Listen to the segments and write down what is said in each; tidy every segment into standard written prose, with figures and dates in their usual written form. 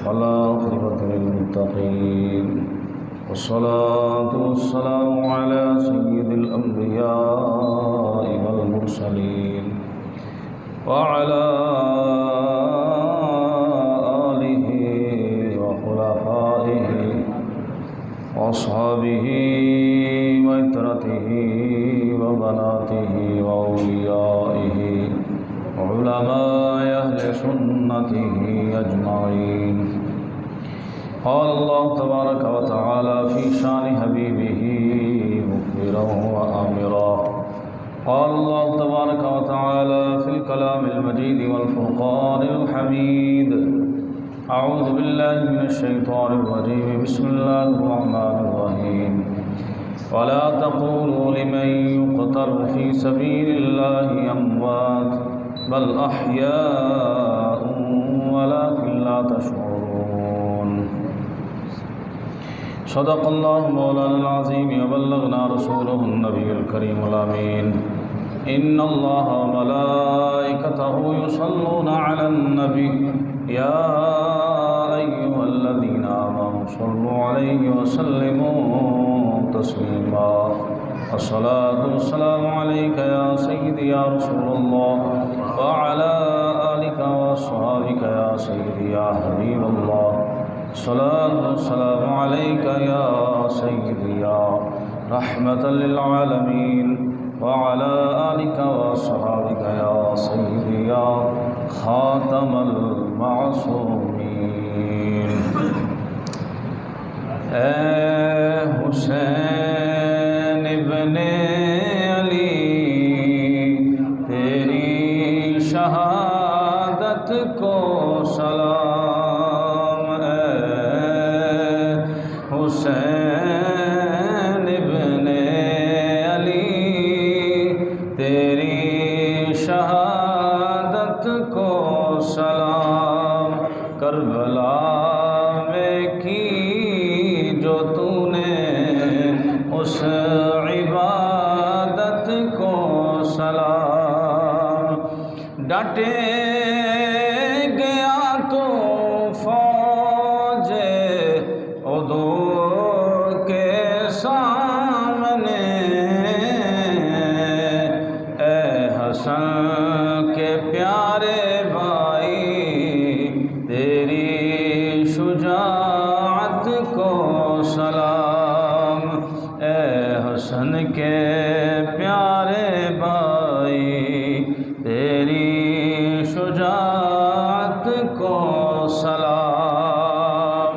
والعاقبة للمتقين والصلاة والسلام على سيد الأنبياء والمرسلين وعلى آله وخلفائه وأصحابه وإترته وبناته وأوليائه وعلماء أهل سنته أجمعين. قال الله تبارك وتعالى في شان حبيبه مخبرا وآمرا. قال الله تبارك وتعالى في الكلام المجيد والفرقان الحميد. أعوذ بالله من الشيطان الرجيم. بسم الله الرحمن الرحيم. ولا تقولوا لمن يقتل في سبيل الله أموات بل أحياء ولكن لا تشعرون. صدق الله مولانا العظيم وبلغنا رسوله النبي الكريم الأمين. إن الله وملائكته يصلون على النبي يا أيها الذين آمنوا صلوا عليه وسلموا تسليما. الصلاة والسلام عليك يا سيدي يا رسول الله وعلى آلك وأصحابك يا سيدي يا حبيب الله. الصلاة والسلام عليك يا سيدي يا رحمة للعالمين وعلى آلك وأصحابك يا سيدي يا خاتم المعصومين. اے حسین ابن علی تیری شہادت کو سلام. اے حسین ابن علی تیری شہادت کو سلام. کربلا میں کی جو تو نے اس عبادت کو سلام. ڈٹے گیا تو فوج عدو کے سامنے. اے حسن کے پیارے بھائی تیری شجاعت کو سلام. اے حسن کے پیارے بھائی تیری شجاعت کو سلام.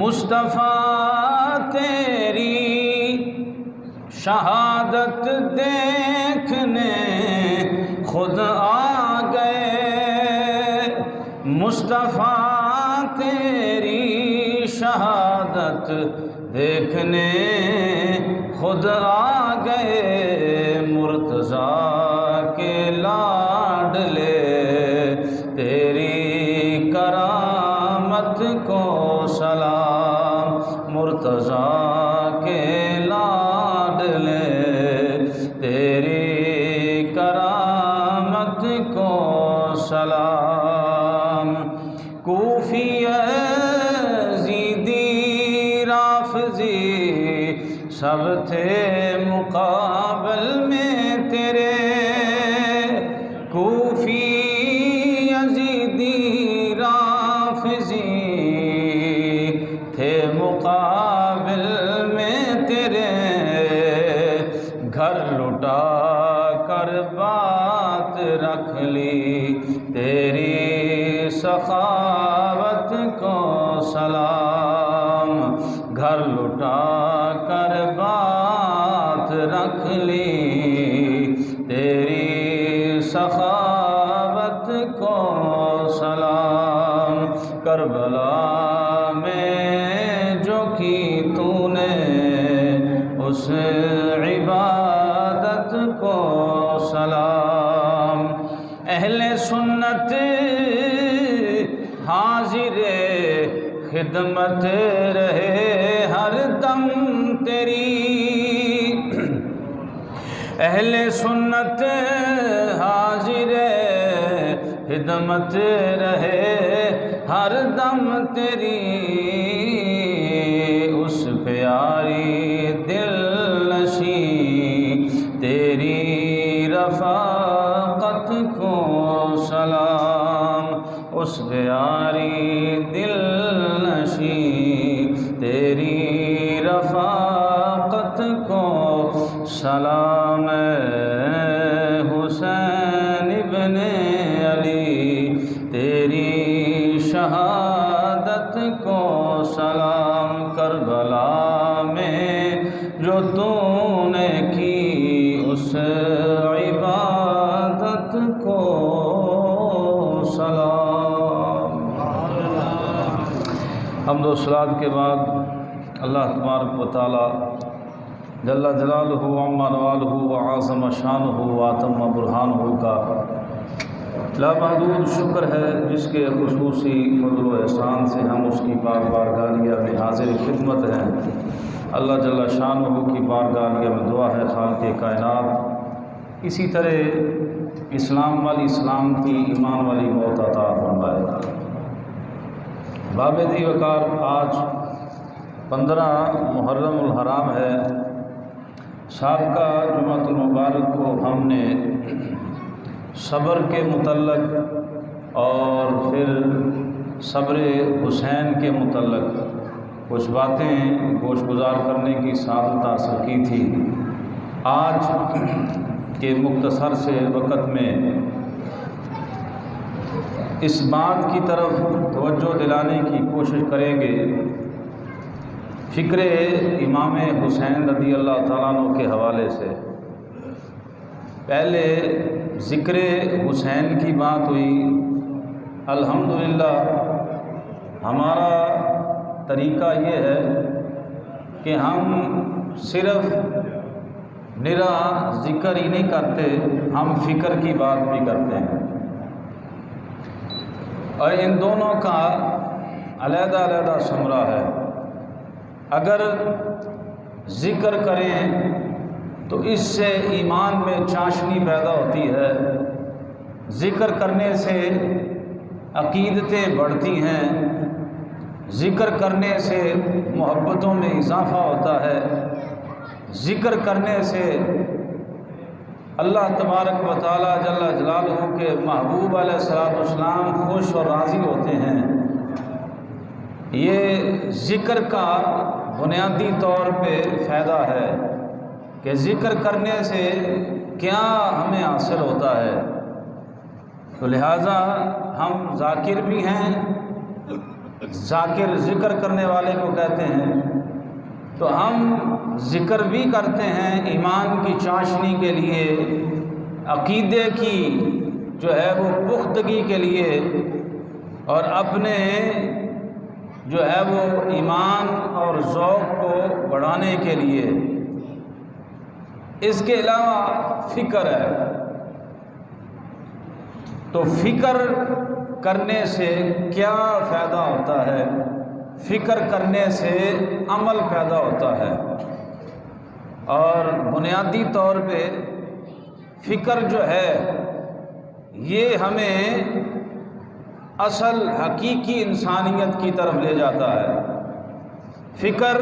مصطفیٰ تیری شہادت دیکھنے خود آ گئے. مصطفیٰ تیری شہادت دیکھنے خود آ گئے. مرتضیٰ کے لاڈلے تیری کرامت کو سلام. مرتضیٰ کے لاڈلے تیری کرامت کو سلام. کوفی یزیدی رافضی سب تھے مقابل میں تیرے. کوفی یزیدی رافضی تھے مقابل میں تیرے. گھر لٹا کر بات رکھ لی تیری سخاوت کو سلام. گھر لٹا کر بات رکھ لی تیری سخاوت کو سلام. کربلا میں جو کی تو نے اس عبادت کو سلام. اہل سنت حاضر خدمت رہے ہر دم تیری. اہل سنت حاضر خدمت رہے ہر دم تیری اس پیاری دل نشیں تیری رفاقت کو سلام، اس پیاری دل نشیں تیری رفاقت کو سلام، حسین ابن علی تیری شہادت کو سلام، کربلا میں جو تو نے کی اس عبادت کو سلام۔ حمد و صلات کے بعد اللہ تبارک و تعالی جل جلالہ وعظم نوالہ وعظم شانہ واتم برہانہ کا لامحدود شکر ہے، جس کے خصوصی فضل و احسان سے ہم اس کی پاک بارگاہ میں حاضر خدمت ہیں۔ اللہ جل شانہ کی بارگاہ میں دعا ہے خالق کائنات اسی طرح اسلام والی سلامتی، ایمان والی موت عطا فرمائے۔ بابدی وقار آج 15 محرم الحرام ہے۔ سابقہ جمعۃ المبارک کو ہم نے صبر کے متعلق اور پھر صبر حسین کے متعلق کچھ باتیں گوش گزار کرنے کی سعادت حاصل کی تھی۔ آج کے مختصر سے وقت میں اس بات کی طرف توجہ دلانے کی کوشش کریں گے، فکر امام حسین رضی اللہ تعالیٰ عنہ کے حوالے سے۔ پہلے ذکر حسین کی بات ہوئی۔ الحمدللہ ہمارا طریقہ یہ ہے کہ ہم صرف نرا ذکر ہی نہیں کرتے، ہم فکر کی بات بھی کرتے ہیں، اور ان دونوں کا علیحدہ علیحدہ ثمرہ ہے۔ اگر ذکر کریں تو اس سے ایمان میں چاشنی پیدا ہوتی ہے، ذکر کرنے سے عقیدتیں بڑھتی ہیں، ذکر کرنے سے محبتوں میں اضافہ ہوتا ہے، ذکر کرنے سے اللہ تبارک و تعالی جل جلالہ کے محبوب علیہ الصلوۃ والسلام خوش اور راضی ہوتے ہیں۔ یہ ذکر کا بنیادی طور پہ فائدہ ہے کہ ذکر کرنے سے کیا ہمیں حاصل ہوتا ہے۔ تو لہٰذا ہم ذاکر بھی ہیں، ذاکر ذکر کرنے والے کو کہتے ہیں، تو ہم ذکر بھی کرتے ہیں ایمان کی چاشنی کے لیے، عقیدے کی جو ہے وہ پختگی کے لیے، اور اپنے جو ہے وہ ایمان اور ذوق کو بڑھانے کے لیے۔ اس کے علاوہ فکر ہے، تو فکر کرنے سے کیا فائدہ ہوتا ہے؟ فکر کرنے سے عمل پیدا ہوتا ہے، اور بنیادی طور پہ فکر جو ہے یہ ہمیں اصل حقیقی انسانیت کی طرف لے جاتا ہے۔ فکر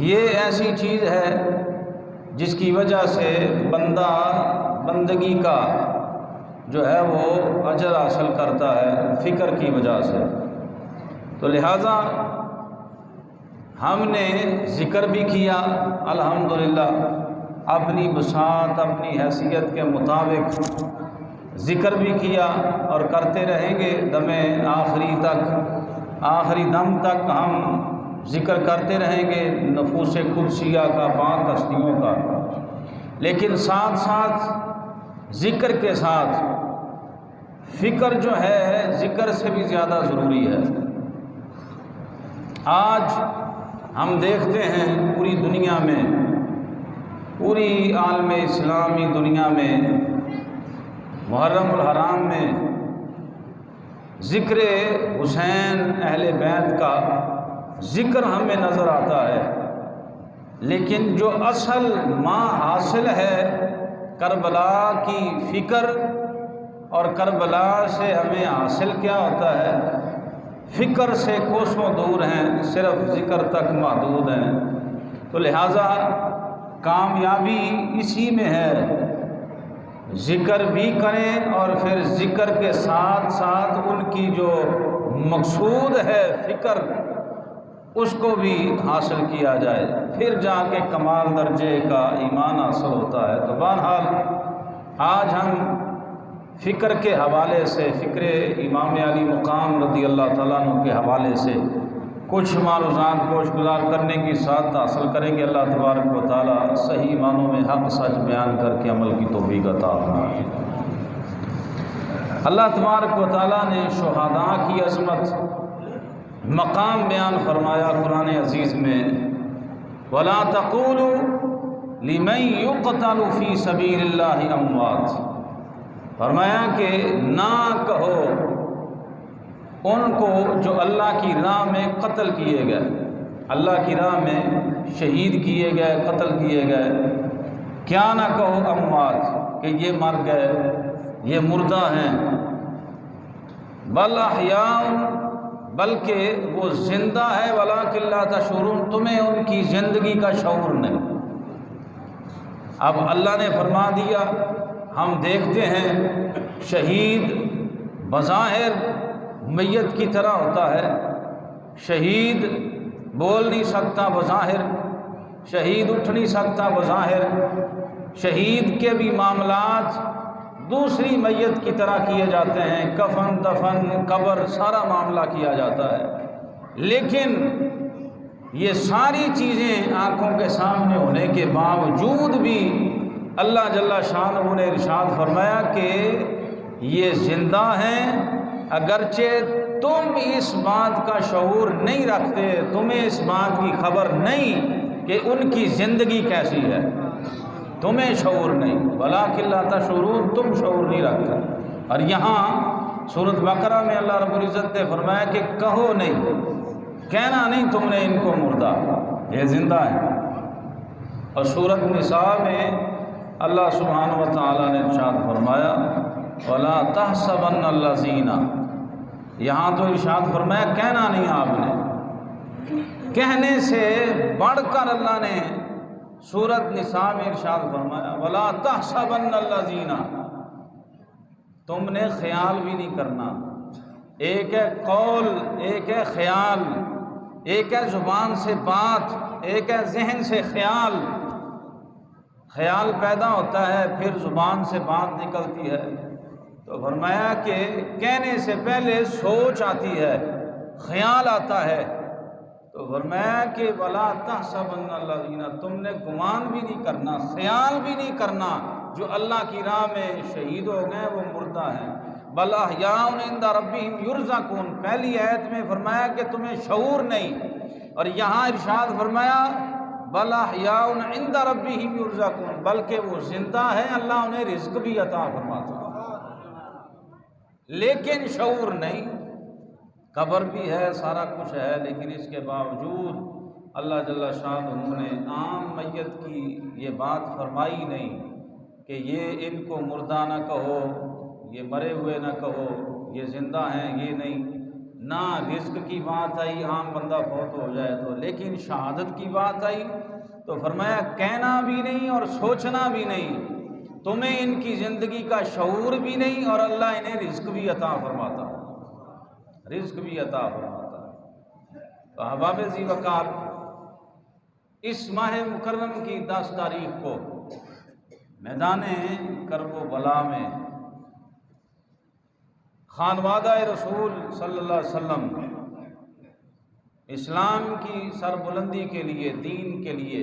یہ ایسی چیز ہے جس کی وجہ سے بندہ بندگی کا جو ہے وہ اجر حاصل کرتا ہے، فکر کی وجہ سے۔ تو لہٰذا ہم نے ذکر بھی کیا الحمدللہ، اپنی بساط اپنی حیثیت کے مطابق ذکر بھی کیا اور کرتے رہیں گے دم آخری تک، آخری دم تک ہم ذکر کرتے رہیں گے نفوس قدسیہ کا، پاک ہستیوں کا۔ لیکن ساتھ ساتھ ذکر کے ساتھ فکر جو ہے ذکر سے بھی زیادہ ضروری ہے۔ آج ہم دیکھتے ہیں پوری دنیا میں، پوری عالم اسلامی دنیا میں، محرم الحرام میں ذکر حسین اہل بیت کا ذکر ہمیں نظر آتا ہے، لیکن جو اصل ماں حاصل ہے کربلا کی فکر اور کربلا سے ہمیں حاصل کیا ہوتا ہے؟ فکر سے کوسوں دور ہیں، صرف ذکر تک محدود ہیں۔ تو لہٰذا کامیابی اسی میں ہے، ذکر بھی کریں اور پھر ذکر کے ساتھ ساتھ ان کی جو مقصود ہے فکر، اس کو بھی حاصل کیا جائے، پھر جا کے کمال درجے کا ایمان حاصل ہوتا ہے۔ تو بہرحال آج ہم فکر کے حوالے سے، فکر امام علی مقام رضی اللہ تعالیٰ عنہ کے حوالے سے کچھ معروضات گوش گزار کرنے کی ساتھ حاصل کریں گے۔ اللہ تبارک و تعالیٰ صحیح معنوں میں حق سچ بیان کر کے عمل کی توفیق عطا فرمائے۔ اللہ تبارک و تعالیٰ نے شہداء کی عظمت مقام بیان فرمایا قرآن عزیز میں، وَلَا تَقُولُوا لِمَن يُقْتَلُ فِي سَبِيلِ اللَّهِ أَمْوَاتٌ، فرمایا کہ نہ کہو ان کو جو اللہ کی راہ میں قتل کیے گئے، اللہ کی راہ میں شہید کیے گئے، قتل کیے گئے، کیا نہ کہو اموات کہ یہ مر گئے، یہ مردہ ہیں، بل احیاء، بلکہ وہ زندہ ہے، ولکن لا تشعرون، تمہیں ان کی زندگی کا شعور نہیں۔ اب اللہ نے فرما دیا، ہم دیکھتے ہیں شہید بظاہر میت کی طرح ہوتا ہے، شہید بول نہیں سکتا بظاہر، شہید اٹھ نہیں سکتا بظاہر، شہید کے بھی معاملات دوسری میت کی طرح کیے جاتے ہیں، کفن دفن قبر سارا معاملہ کیا جاتا ہے، لیکن یہ ساری چیزیں آنکھوں کے سامنے ہونے کے باوجود بھی اللہ جل شانہ نے ارشاد فرمایا کہ یہ زندہ ہیں، اگرچہ تم اس بات کا شعور نہیں رکھتے، تمہیں اس بات کی خبر نہیں کہ ان کی زندگی کیسی ہے، تمہیں شعور نہیں، ولکن لا تشعرون، تم شعور نہیں رکھتے۔ اور یہاں سورۃ بقرہ میں اللہ رب العزت نے فرمایا کہ کہو نہیں، کہنا نہیں تم نے ان کو مردہ، یہ زندہ ہیں۔ اور سورۃ نساء میں اللہ سبحانہ و تعالیٰ نے ارشاد فرمایا وَلَا تَحْسَبَنَّ الَّذِينَ، یہاں تو ارشاد فرمایا کہنا نہیں، آپ نے کہنے سے بڑھ کر اللہ نے سورۃ نساء میں ارشاد فرمایا وَلَا تَحْسَبَنَّ الَّذِينَ، تم نے خیال بھی نہیں کرنا، ایک ہے قول، ایک ہے خیال، ایک ہے زبان سے بات، ایک ہے ذہن سے خیال، خیال پیدا ہوتا ہے پھر زبان سے بات نکلتی ہے، تو فرمایا کہ کہنے سے پہلے سوچ آتی ہے، خیال آتا ہے، تو فرمایا کہ وَلَا تَحْسَبَنَّ الَّذِينَ، تم نے گمان بھی نہیں کرنا، خیال بھی نہیں کرنا جو اللہ کی راہ میں شہید ہو گئے وہ مردہ ہیں، بل احیاء عند ربہم یرزقون، پہلی آیت میں فرمایا کہ تمہیں شعور نہیں، اور یہاں ارشاد فرمایا بل احیاء عند ربہم یرزقون، بلکہ وہ زندہ ہیں، اللہ انہیں رزق بھی عطا فرماتا ہے، لیکن شعور نہیں، قبر بھی ہے، سارا کچھ ہے، لیکن اس کے باوجود اللہ جل شانہ نے عام میت کی یہ بات فرمائی نہیں کہ یہ ان کو مردہ نہ کہو، یہ مرے ہوئے نہ کہو، یہ زندہ ہیں، یہ نہیں، نہ رزق کی بات آئی عام بندہ فوت ہو جائے تو، لیکن شہادت کی بات آئی تو فرمایا کہنا بھی نہیں اور سوچنا بھی نہیں، تمہیں ان کی زندگی کا شعور بھی نہیں، اور اللہ انہیں رزق بھی عطا فرماتا ہے، رزق بھی عطا فرماتا ہے۔ تو احباب ذی وقار، اس ماہ مکرم کی 10 تاریخ کو میدان کرب و بلا میں خانوادہ رسول صلی اللہ علیہ وسلم اسلام کی سربلندی کے لیے، دین کے لیے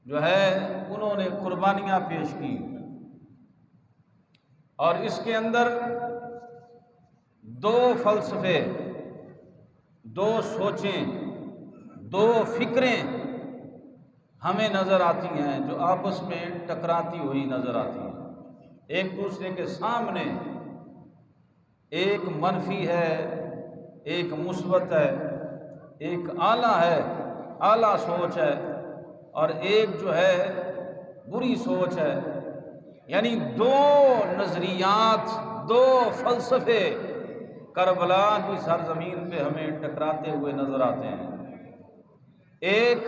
جو ہے انہوں نے قربانیاں پیش کی، اور اس کے اندر 2 فلسفے، 2 سوچیں، 2 فکریں ہمیں نظر آتی ہیں جو آپس میں ٹکراتی ہوئی نظر آتی ہیں، ایک دوسرے کے سامنے، ایک منفی ہے، ایک مثبت ہے، ایک اعلیٰ ہے، اعلیٰ سوچ ہے، اور ایک جو ہے بری سوچ ہے، یعنی دو نظریات، دو فلسفے کربلا کی سرزمین پہ ہمیں ٹکراتے ہوئے نظر آتے ہیں۔ ایک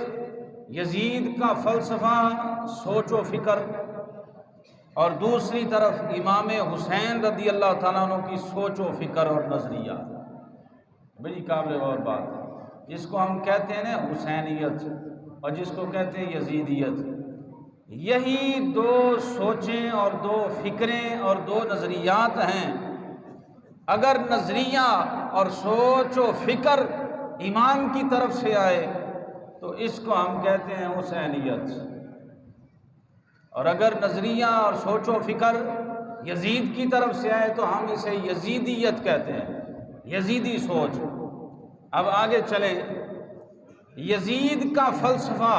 یزید کا فلسفہ، سوچ و فکر، اور دوسری طرف امام حسین رضی اللہ تعالیٰ عنہ کی سوچ و فکر اور نظریہ۔ بڑی قابل غور بات ہے، جس کو ہم کہتے ہیں نا حسینیت، اور جس کو کہتے ہیں یزیدیت، یہی دو سوچیں اور دو فکریں اور دو نظریات ہیں۔ اگر نظریہ اور سوچ و فکر ایمان کی طرف سے آئے تو اس کو ہم کہتے ہیں حسینیت، اور اگر نظریہ اور سوچ و فکر یزید کی طرف سے آئے تو ہم اسے یزیدیت کہتے ہیں، یزیدی سوچ۔ اب آگے چلیں، یزید کا فلسفہ،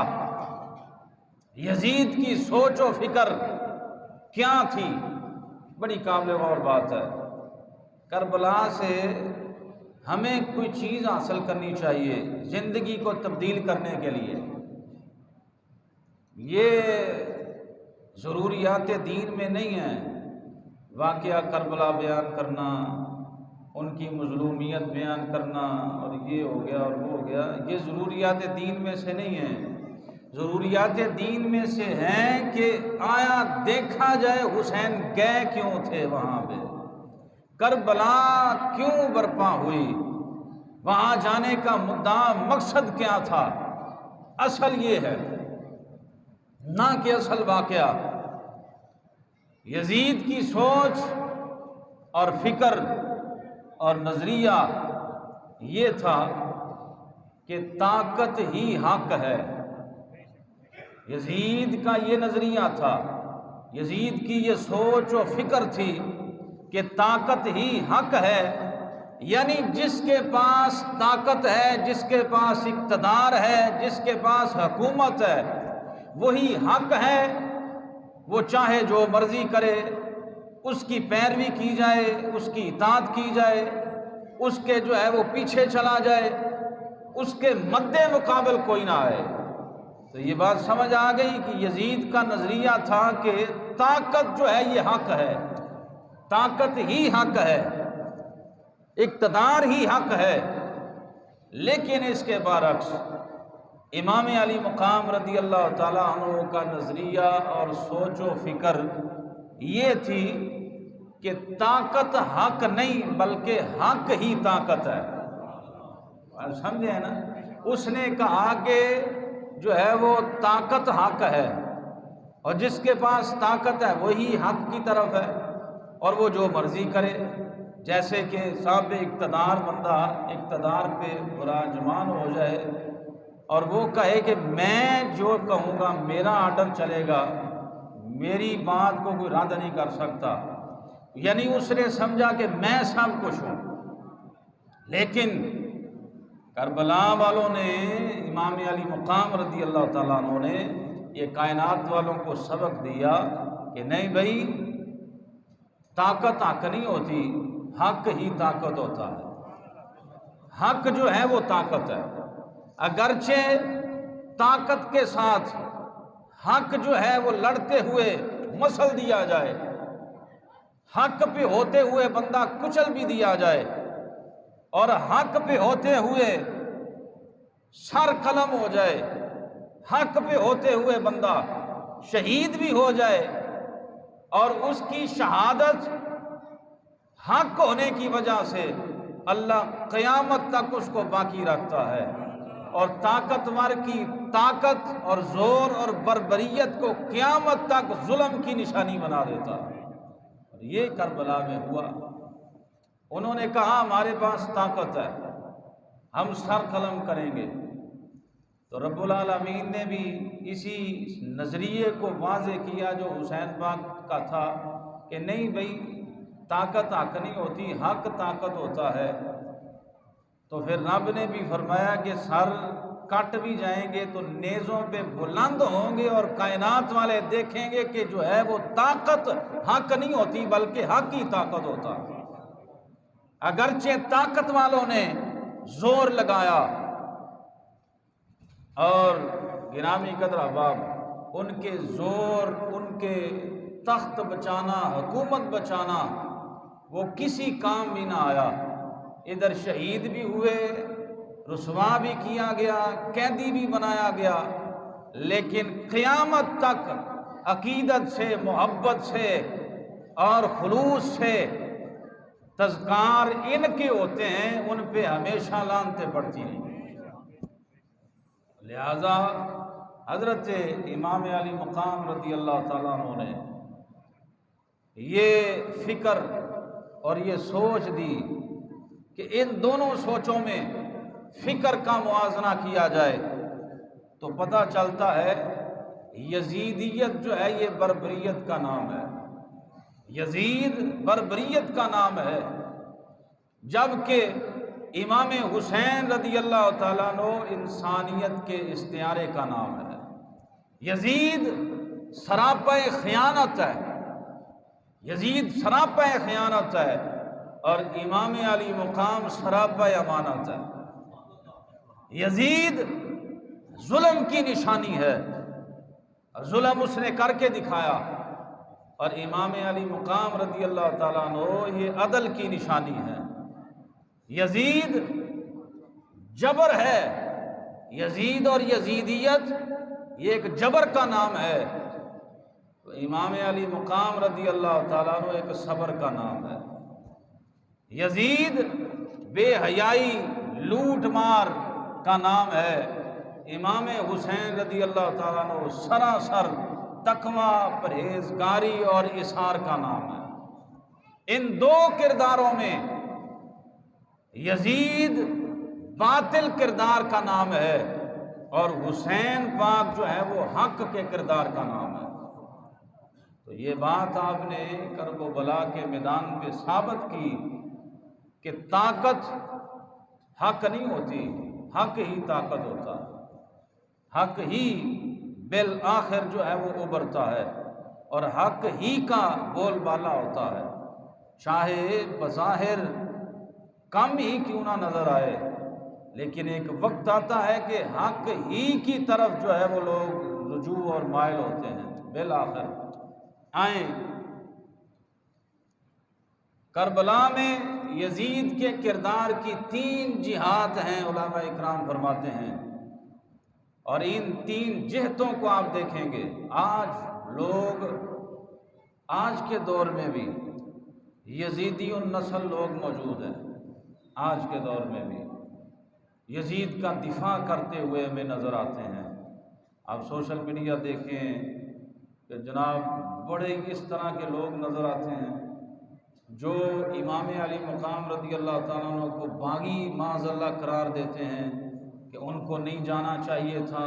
یزید کی سوچ و فکر کیا تھی؟ بڑی قابل غور بات ہے۔ کربلا سے ہمیں کوئی چیز حاصل کرنی چاہیے زندگی کو تبدیل کرنے کے لیے۔ یہ ضروریات دین میں نہیں ہیں واقعہ کربلا بیان کرنا، ان کی مظلومیت بیان کرنا، اور یہ ہو گیا اور وہ ہو گیا، یہ ضروریات دین میں سے نہیں ہیں۔ ضروریات دین میں سے ہیں کہ آیا دیکھا جائے حسین گئے کیوں تھے وہاں پہ، کربلا کیوں برپا ہوئی، وہاں جانے کا مدعا مقصد کیا تھا۔ اصل یہ ہے، نہ کہ اصل واقعہ۔ یزید کی سوچ اور فکر اور نظریہ یہ تھا کہ طاقت ہی حق ہے۔ یزید کا یہ نظریہ تھا، یزید کی یہ سوچ و فکر تھی کہ طاقت ہی حق ہے، یعنی جس کے پاس طاقت ہے، جس کے پاس اقتدار ہے، جس کے پاس حکومت ہے، وہی حق ہے۔ وہ چاہے جو مرضی کرے، اس کی پیروی کی جائے، اس کی اطاعت کی جائے، اس کے جو ہے وہ پیچھے چلا جائے، اس کے مد مقابل کوئی نہ آئے۔ تو یہ بات سمجھ آ گئی کہ یزید کا نظریہ تھا کہ طاقت جو ہے یہ حق ہے، طاقت ہی حق ہے، اقتدار ہی حق ہے۔ لیکن اس کے برعکس امام علی مقام رضی اللہ تعالیٰ عنہ کا نظریہ اور سوچ و فکر یہ تھی کہ طاقت حق نہیں بلکہ حق ہی طاقت ہے۔ سمجھے نا؟ اس نے کہا کہ جو ہے وہ طاقت حق ہے، اور جس کے پاس طاقت ہے وہی حق کی طرف ہے، اور وہ جو مرضی کرے۔ جیسے کہ صاحب اقتدار بندہ اقتدار پہ براجمان ہو جائے اور وہ کہے کہ میں جو کہوں گا میرا آرڈر چلے گا، میری بات کو کوئی رد نہیں کر سکتا، یعنی اس نے سمجھا کہ میں سب کچھ ہوں۔ لیکن کربلا والوں نے، امام علی مقام رضی اللہ تعالیٰ عنہ نے یہ کائنات والوں کو سبق دیا کہ نہیں بھائی، طاقت حق نہیں ہوتی، حق ہی طاقت ہوتا ہے۔ حق جو ہے وہ طاقت ہے، اگرچہ طاقت کے ساتھ حق جو ہے وہ لڑتے ہوئے مسل دیا جائے، حق پہ ہوتے ہوئے بندہ کچل بھی دیا جائے، اور حق پہ ہوتے ہوئے سر قلم ہو جائے، حق پہ ہوتے ہوئے بندہ شہید بھی ہو جائے، اور اس کی شہادت حق ہونے کی وجہ سے اللہ قیامت تک اس کو باقی رکھتا ہے، اور طاقتور کی طاقت اور زور اور بربریت کو قیامت تک ظلم کی نشانی بنا دیتا ہے۔ اور یہ کربلا میں ہوا۔ انہوں نے کہا ہمارے پاس طاقت ہے، ہم سر قلم کریں گے، تو رب العالمین نے بھی اسی نظریے کو واضح کیا جو حسین پاک کا تھا کہ نہیں بھائی، طاقت حق نہیں ہوتی، حق طاقت ہوتا ہے۔ تو پھر رب نے بھی فرمایا کہ سر کٹ بھی جائیں گے تو نیزوں پہ بلند ہوں گے، اور کائنات والے دیکھیں گے کہ جو ہے وہ طاقت حق نہیں ہوتی بلکہ حق ہی طاقت ہوتا ہے۔ اگرچہ طاقت والوں نے زور لگایا، اور گرامی قدر احباب، ان کے زور، ان کے تخت بچانا، حکومت بچانا وہ کسی کام بھی نہ آیا۔ ادھر شہید بھی ہوئے، رسوا بھی کیا گیا، قیدی بھی بنایا گیا، لیکن قیامت تک عقیدت سے، محبت سے اور خلوص سے تذکار ان کے ہوتے ہیں، ان پہ ہمیشہ لعنتیں پڑتی ہیں۔ لہذا حضرت امام علی مقام رضی اللہ تعالیٰ عنہ نے یہ فکر اور یہ سوچ دی کہ ان دونوں سوچوں میں فکر کا موازنہ کیا جائے تو پتہ چلتا ہے یزیدیت جو ہے یہ بربریت کا نام ہے، یزید بربریت کا نام ہے، جبکہ امام حسین رضی اللہ تعالیٰ عنہ انسانیت کے استعارے کا نام ہے۔ یزید سراپا خیانت ہے، یزید سراپا خیانت ہے، اور امام علی مقام سراپا امانت ہے۔ یزید ظلم کی نشانی ہے، ظلم اس نے کر کے دکھایا، اور امام علی مقام رضی اللہ تعالیٰ عنہ یہ عدل کی نشانی ہے۔ یزید جبر ہے، یزید اور یزیدیت یہ ایک جبر کا نام ہے، تو امام علی مقام رضی اللہ تعالیٰ عنہ ایک صبر کا نام ہے۔ یزید بے حیائی، لوٹ مار کا نام ہے، امام حسین رضی اللہ تعالیٰ عنہ سراسر تقویٰ، پرہیزگاری اور اثار کا نام ہے۔ ان دو کرداروں میں یزید باطل کردار کا نام ہے اور حسین پاک جو ہے وہ حق کے کردار کا نام ہے۔ تو یہ بات آپ نے کرب و بلا کے میدان پہ ثابت کی کہ طاقت حق نہیں ہوتی، حق ہی طاقت ہوتا ہے، حق ہی بالآخر جو ہے وہ ابھرتا ہے، اور حق ہی کا بول بالا ہوتا ہے، چاہے بظاہر کم ہی کیوں نہ نظر آئے، لیکن ایک وقت آتا ہے کہ حق ہی کی طرف جو ہے وہ لوگ رجوع اور مائل ہوتے ہیں۔ بالآخر آئیں کربلا میں یزید کے کردار کی 3 جہات ہیں، علماء اکرام فرماتے ہیں، اور ان 3 جہتوں کو آپ دیکھیں گے۔ آج لوگ، آج کے دور میں بھی یزیدی النسل لوگ موجود ہیں، آج کے دور میں بھی یزید کا دفاع کرتے ہوئے ہمیں نظر آتے ہیں۔ آپ سوشل میڈیا دیکھیں کہ جناب بڑے اس طرح کے لوگ نظر آتے ہیں جو امام علی مقام رضی اللہ تعالیٰ عنہ کو باغی معاذ اللہ قرار دیتے ہیں کہ ان کو نہیں جانا چاہیے تھا،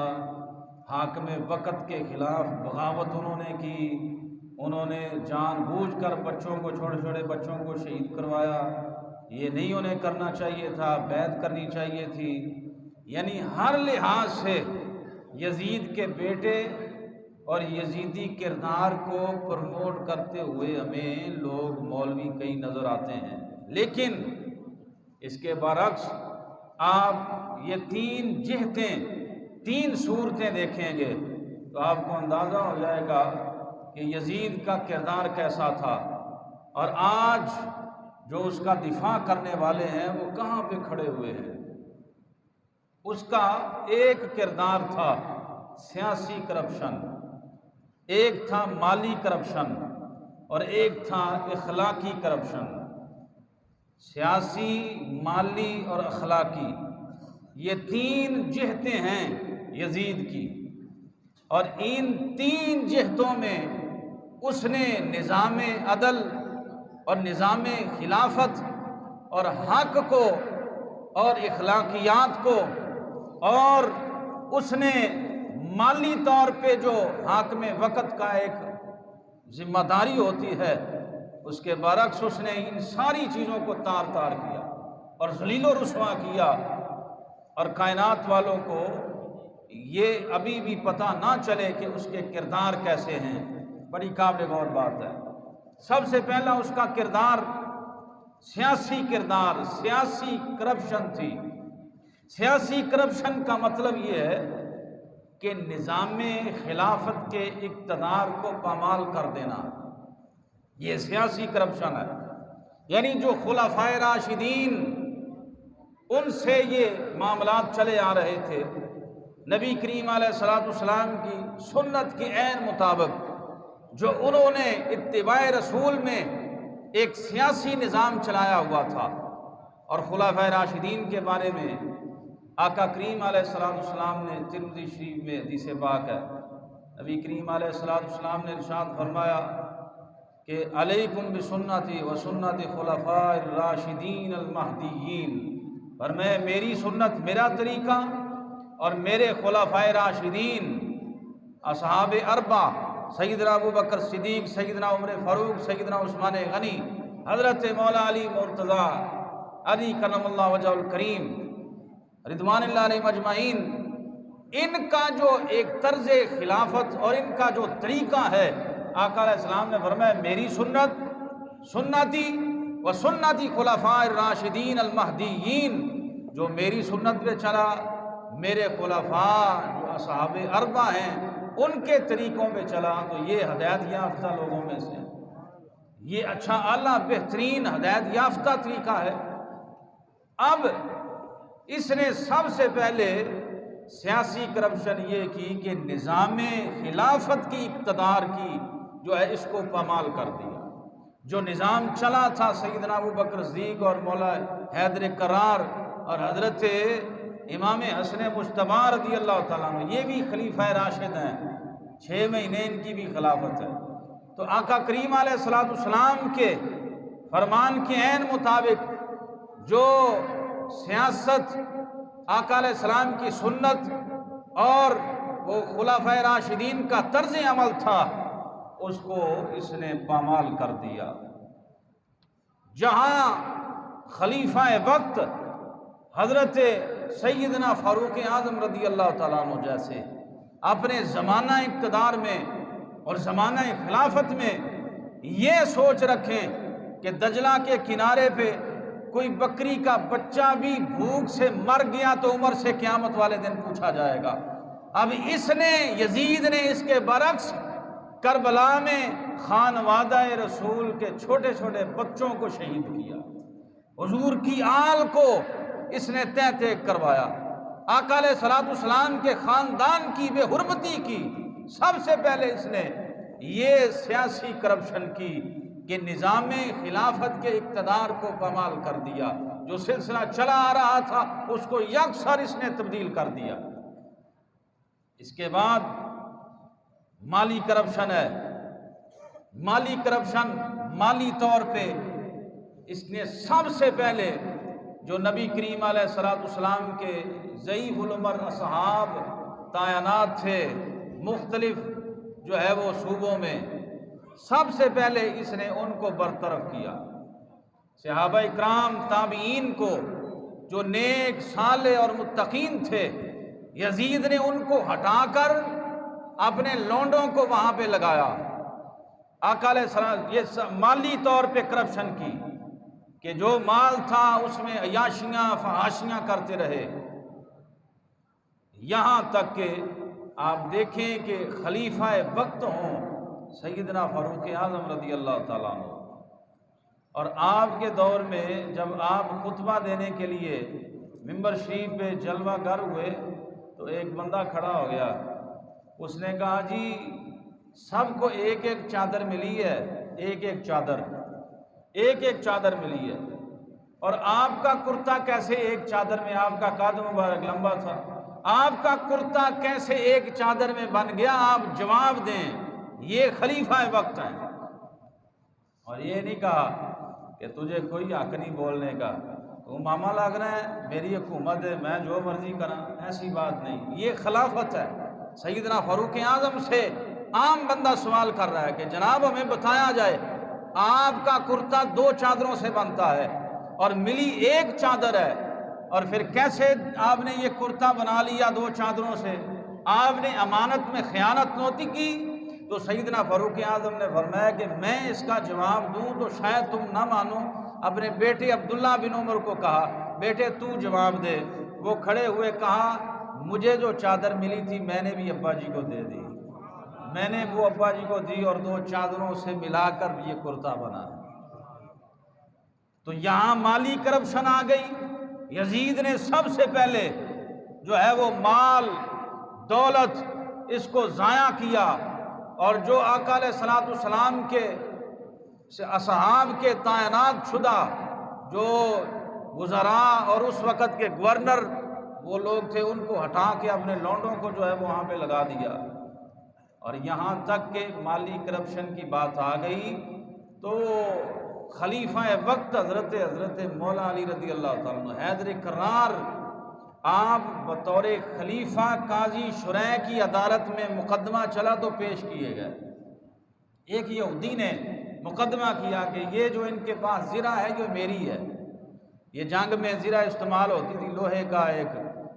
حاکم وقت کے خلاف بغاوت انہوں نے کی، انہوں نے جان بوجھ کر بچوں کو، چھوٹے چھوٹے بچوں کو شہید کروایا، یہ نہیں انہیں کرنا چاہیے تھا، بیعت کرنی چاہیے تھی۔ یعنی ہر لحاظ سے یزید کے بیٹے اور یزیدی کردار کو پروموٹ کرتے ہوئے ہمیں لوگ مولوی کئی نظر آتے ہیں، لیکن اس کے برعکس آپ یہ 3 جہتیں، 3 صورتیں دیکھیں گے تو آپ کو اندازہ ہو جائے گا کہ یزید کا کردار کیسا تھا، اور آج جو اس کا دفاع کرنے والے ہیں وہ کہاں پہ کھڑے ہوئے ہیں۔ اس کا ایک کردار تھا سیاسی کرپشن، ایک تھا مالی کرپشن، اور ایک تھا اخلاقی کرپشن۔ سیاسی، مالی اور اخلاقی، یہ 3 جہتیں ہیں یزید کی، اور ان 3 جہتوں میں اس نے نظام عدل اور نظام خلافت اور حق کو اور اخلاقیات کو، اور اس نے مالی طور پہ جو حاکم وقت کا ایک ذمہ داری ہوتی ہے اس کے برعکس اس نے ان ساری چیزوں کو تار تار کیا اور ذلیل و رسوا کیا، اور کائنات والوں کو یہ ابھی بھی پتہ نہ چلے کہ اس کے کردار کیسے ہیں۔ بڑی قابل غور بات ہے۔ سب سے پہلا اس کا کردار سیاسی کردار، سیاسی کرپشن تھی۔ سیاسی کرپشن کا مطلب یہ ہے کہ نظام خلافت کے اقتدار کو پامال کر دینا، یہ سیاسی کرپشن ہے، یعنی جو خلفائے راشدین ان سے یہ معاملات چلے آ رہے تھے، نبی کریم علیہ الصلوۃ والسلام کی سنت کے عین مطابق جو انہوں نے اتباع رسول میں ایک سیاسی نظام چلایا ہوا تھا، اور خلفائے راشدین کے بارے میں آقا کریم علیہ الصلوۃ والسلام نے ترمذی شریف میں حدیث پاک ہے، نبی کریم علیہ الصلوۃ والسلام نے ارشاد فرمایا کہ علیکم بسنتی و سنت خلفاء الراشدین المہدیین، فرمایا میری سنت، میرا طریقہ اور میرے خلفائے راشدین اصحاب اربع، سیدنا ابو بکر صدیق، سیدنا عمر فاروق، سیدنا عثمان غنی، حضرت مولا علی مرتضیٰ علی کرم اللہ وجہ الکریم رضوان اللہ علیہ مجمعین، ان کا جو ایک طرز خلافت اور ان کا جو طریقہ ہے، آقا علیہ السلام نے فرمایا میری سنت، سنتی و سنتی خلفاء الراشدین المہدیین، جو میری سنت پہ چلا، میرے خلفاء جو اصحاب اربع ہیں ان کے طریقوں پہ چلا، تو یہ ہدایت یافتہ لوگوں میں سے، یہ اچھا اعلیٰ بہترین ہدایت یافتہ طریقہ ہے۔ اب اس نے سب سے پہلے سیاسی کرپشن یہ کی کہ نظام خلافت کی اقتدار کی جو ہے اس کو پامال کر دیا۔ جو نظام چلا تھا سیدنا ابو بکر صدیق اور مولا حیدر کرار اور حضرت امام حسن مجتبی رضی اللہ تعالیٰ عنہ، یہ بھی خلیفہ راشد ہیں، 6 مہینے ان کی بھی خلافت ہے۔ تو آقا کریم علیہ الصلوۃ والسلام کے فرمان کے عین مطابق جو سیاست آقا علیہ السلام کی سنت اور وہ خلفائے راشدین کا طرز عمل تھا، اس کو اس نے پامال کر دیا۔ جہاں خلیفہ وقت حضرت سیدنا فاروق اعظم رضی اللہ تعالیٰ عنہ جیسے اپنے زمانہ اقتدار میں اور زمانہ خلافت میں یہ سوچ رکھیں کہ دجلہ کے کنارے پہ کوئی بکری کا بچہ بھی بھوک سے مر گیا تو عمر سے قیامت والے دن پوچھا جائے گا۔ اب اس نے، یزید نے اس کے برعکس کربلا میں خانوادہ رسول کے چھوٹے چھوٹے بچوں کو شہید کیا، حضور کی آل کو اس نے تہ تیگ کروایا، آقا علیہ الصلوۃ والسلام کے خاندان کی بے حرمتی کی۔ سب سے پہلے اس نے یہ سیاسی کرپشن کی کہ نظام خلافت کے اقتدار کو پامال کر دیا، جو سلسلہ چلا آ رہا تھا اس کو یکسر اس نے تبدیل کر دیا۔ اس کے بعد مالی کرپشن ہے، مالی کرپشن، مالی طور پہ اس نے سب سے پہلے جو نبی کریم علیہ الصلوۃ والسلام کے ضعیف العمر اصحاب تعینات تھے مختلف جو ہے وہ صوبوں میں، سب سے پہلے اس نے ان کو برطرف کیا۔ صحابہ اکرام تابعین کو جو نیک صالح اور متقین تھے، یزید نے ان کو ہٹا کر اپنے لونڈوں کو وہاں پہ لگایا۔ آقا علیہ السلام یہ مالی طور پہ کرپشن کی کہ جو مال تھا اس میں عیاشیاں فحاشیاں کرتے رہے، یہاں تک کہ آپ دیکھیں کہ خلیفہ وقت ہوں سیدنا فاروق اعظم رضی اللہ تعالیٰ عنہ، اور آپ کے دور میں جب آپ خطبہ دینے کے لیے ممبر شریف پہ جلوہ گر ہوئے تو ایک بندہ کھڑا ہو گیا، اس نے کہا جی سب کو ایک ایک چادر ملی ہے، ایک ایک چادر ملی ہے، اور آپ کا کرتا کیسے ایک چادر میں، آپ کا قد مبارک لمبا تھا، آپ کا کرتا کیسے ایک چادر میں بن گیا؟ آپ جواب دیں، یہ خلیفہ وقت ہیں۔ اور یہ نہیں کہا کہ تجھے کوئی حق نہیں بولنے کا، تو ماما لگ رہا ہے، میری حکومت ہے، میں جو مرضی کرا، ایسی بات نہیں، یہ خلافت ہے۔ سیدنا فاروق اعظم سے عام بندہ سوال کر رہا ہے کہ جناب ہمیں بتایا جائے، آپ کا کرتا 2 چادروں سے بنتا ہے اور ملی ایک چادر ہے، اور پھر کیسے آپ نے یہ کرتا بنا لیا 2 چادروں سے؟ آپ نے امانت میں خیانت نوتی کی؟ تو سیدنا فاروق اعظم نے فرمایا کہ میں اس کا جواب دوں تو شاید تم نہ مانو۔ اپنے بیٹے عبداللہ بن عمر کو کہا بیٹے تو جواب دے، وہ کھڑے ہوئے، کہا مجھے جو چادر ملی تھی میں نے بھی ابا جی کو دے دی، میں نے وہ ابا جی کو دی اور 2 چادروں سے ملا کر یہ کرتا بنا ہے۔ تو یہاں مالی کرپشن آ گئی۔ یزید نے سب سے پہلے جو ہے وہ مال دولت اس کو ضائع کیا، اور جو آقا علیہ الصلوۃ والسلام کے اصحاب کے تعینات شدہ جو وزراء اور اس وقت کے گورنر وہ لوگ تھے، ان کو ہٹا کے اپنے لونڈوں کو جو ہے وہاں پہ لگا دیا، اور یہاں تک کہ مالی کرپشن کی بات آ گئی تو خلیفہ وقت حضرت مولا علی رضی اللہ تعالیٰ عنہ حیدر کرار، آپ بطور خلیفہ قاضی شرح کی عدالت میں مقدمہ چلا تو پیش کیے گئے۔ ایک یہودی نے مقدمہ کیا کہ یہ جو ان کے پاس زرہ ہے یہ میری ہے۔ یہ جنگ میں زرہ استعمال ہوتی تھی، لوہے کا ایک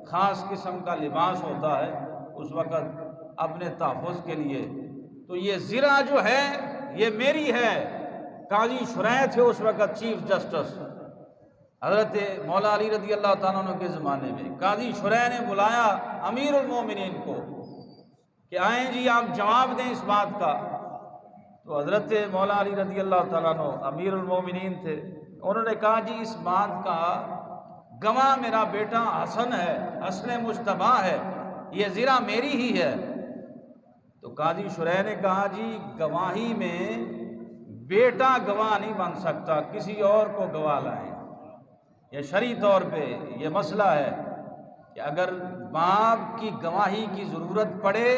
خاص قسم کا لباس ہوتا ہے اس وقت اپنے تحفظ کے لیے، تو یہ زرہ جو ہے یہ میری ہے۔ قاضی شرح تھے اس وقت چیف جسٹس حضرت مولا علی رضی اللہ تعالیٰ عنہ کے زمانے میں۔ قاضی شرح نے بلایا امیر المومنین کو کہ آئیں جی آپ جواب دیں اس بات کا۔ تو حضرت مولا علی رضی اللہ تعالیٰ عنہ امیر المومنین تھے، انہوں نے کہا جی اس بات کا گواہ میرا بیٹا حسن ہے، حسن مجتبیٰ ہے، یہ زرہ میری ہی ہے۔ تو قاضی شرح نے کہا جی گواہی میں بیٹا گواہ نہیں بن سکتا، کسی اور کو گواہ لائیں۔ یہ شرعی طور پہ یہ مسئلہ ہے کہ اگر باپ کی گواہی کی ضرورت پڑے